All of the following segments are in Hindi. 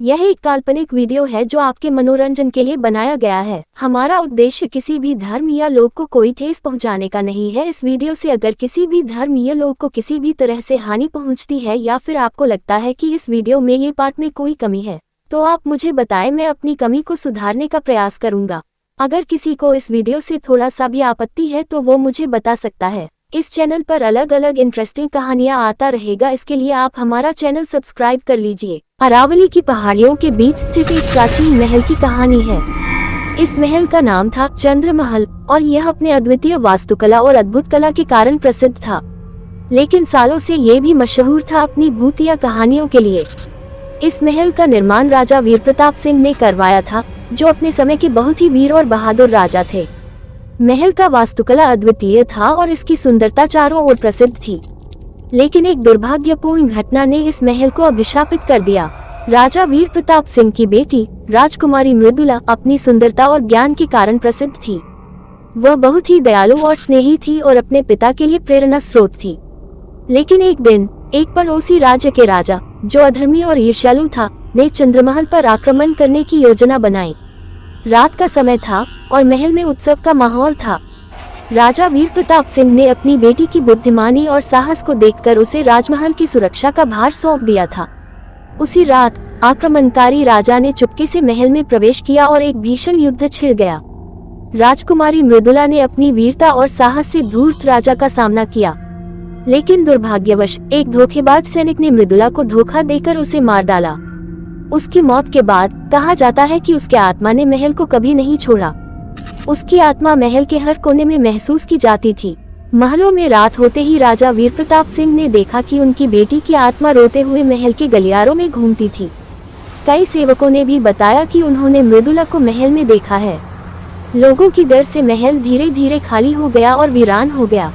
यह एक काल्पनिक वीडियो है जो आपके मनोरंजन के लिए बनाया गया है। हमारा उद्देश्य किसी भी धर्म या लोग को कोई ठेस पहुंचाने का नहीं है। इस वीडियो से अगर किसी भी धर्म या लोग को किसी भी तरह से हानि पहुंचती है या फिर आपको लगता है कि इस वीडियो में ये पार्ट में कोई कमी है तो आप मुझे बताएं, मैं अपनी कमी को सुधारने का प्रयास करूंगा। अगर किसी को इस वीडियो से थोड़ा सा भी आपत्ति है तो वो मुझे बता सकता है। इस चैनल पर अलग अलग इंटरेस्टिंग कहानियां आता रहेगा, इसके लिए आप हमारा चैनल सब्सक्राइब कर लीजिए। अरावली की पहाड़ियों के बीच स्थित एक प्राचीन महल की कहानी है। इस महल का नाम था चंद्र महल और यह अपने अद्वितीय वास्तुकला और अद्भुत कला के कारण प्रसिद्ध था, लेकिन सालों से ये भी मशहूर था अपनी भूतिया कहानियों के लिए। इस महल का निर्माण राजा वीर प्रताप सिंह ने करवाया था, जो अपने समय के बहुत ही वीर और बहादुर राजा थे। महल का वास्तुकला अद्वितीय था और इसकी सुंदरता चारों ओर प्रसिद्ध थी, लेकिन एक दुर्भाग्यपूर्ण घटना ने इस महल को अभिशापित कर दिया। राजा वीर प्रताप सिंह की बेटी राजकुमारी मृदुला अपनी सुंदरता और ज्ञान के कारण प्रसिद्ध थी। वह बहुत ही दयालु और स्नेही थी और अपने पिता के लिए प्रेरणा स्रोत थी। लेकिन एक दिन एक पड़ोसी राज्य के राजा, जो अधर्मी और ईर्ष्यालु था, ने चंद्रमहल पर आक्रमण करने की योजना बनाई। रात का समय था और महल में उत्सव का माहौल था। राजा वीर प्रताप सिंह ने अपनी बेटी की बुद्धिमानी और साहस को देखकर उसे राजमहल की सुरक्षा का भार सौंप दिया था। उसी रात आक्रमणकारी राजा ने चुपके से महल में प्रवेश किया और एक भीषण युद्ध छिड़ गया। राजकुमारी मृदुला ने अपनी वीरता और साहस से धूर्त राजा का सामना किया, लेकिन दुर्भाग्यवश एक धोखेबाज सैनिक ने मृदुला को धोखा देकर उसे मार डाला। उसकी मौत के बाद कहा जाता है कि उसके आत्मा ने महल को कभी नहीं छोड़ा। उसकी आत्मा महल के हर कोने में महसूस की जाती थी। महलों में रात होते ही राजा वीर प्रताप सिंह ने देखा कि उनकी बेटी की आत्मा रोते हुए महल के गलियारों में घूमती थी। कई सेवकों ने भी बताया कि उन्होंने मृदुला को महल में देखा है। लोगों की डर से महल धीरे धीरे खाली हो गया और वीरान हो गया।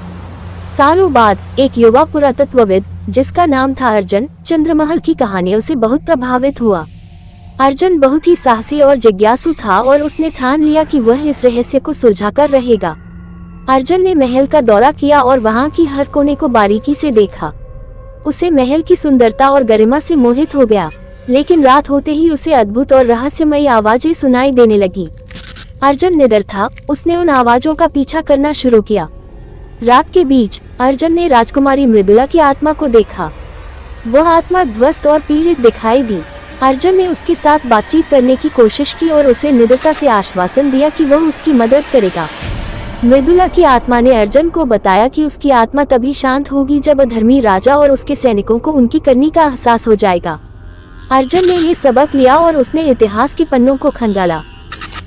सालों बाद एक युवा पुरातत्वविद, जिसका नाम था अर्जुन, चंद्रमहल की कहानियों से बहुत प्रभावित हुआ। अर्जुन बहुत ही साहसी और जिज्ञासु था और उसने ठान लिया कि वह इस रहस्य को सुलझाकर रहेगा। अर्जुन ने महल का दौरा किया और वहां की हर कोने को बारीकी से देखा। उसे महल की सुंदरता और गरिमा से मोहित हो गया, लेकिन रात होते ही उसे अद्भुत और रहस्यमयी आवाजें सुनाई देने लगी। अर्जुन निडर था, उसने उन आवाजों का पीछा करना शुरू किया। रात के बीच अर्जुन ने राजकुमारी मृदुला की आत्मा को देखा। वह आत्मा ध्वस्त और पीड़ित दिखाई दी। अर्जुन ने उसके साथ बातचीत करने की कोशिश की और उसे निडरता से आश्वासन दिया कि वह उसकी मदद करेगा। मृदुला की आत्मा ने अर्जुन को बताया कि उसकी आत्मा तभी शांत होगी जब अधर्मी राजा और उसके सैनिकों को उनकी करनी का एहसास हो जाएगा। अर्जुन ने ये सबक लिया और उसने इतिहास के पन्नों को खंगाला।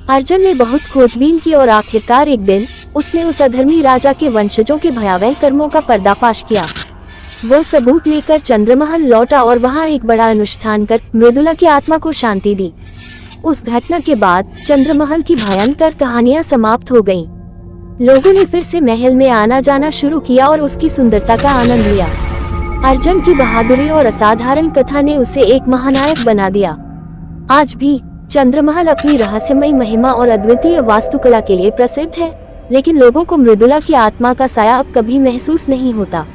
अर्जुन ने बहुत खोजबीन की और आखिरकार एक दिन उसने उस अधर्मी राजा के वंशजों के भयावह कर्मों का पर्दाफाश किया। वह सबूत लेकर चंद्रमहल लौटा और वहां एक बड़ा अनुष्ठान कर मृदुला की आत्मा को शांति दी। उस घटना के बाद चंद्रमहल की भयंकर कहानियां समाप्त हो गईं। लोगों ने फिर से महल में आना जाना शुरू किया और उसकी सुंदरता का आनंद लिया। अर्जुन की बहादुरी और असाधारण कथा ने उसे एक महानायक बना दिया। आज भी चंद्रमहल अपनी रहस्यमयी महिमा और अद्वितीय वास्तुकला के लिए प्रसिद्ध है, लेकिन लोगों को मृदुला की आत्मा का साया अब कभी महसूस नहीं होता।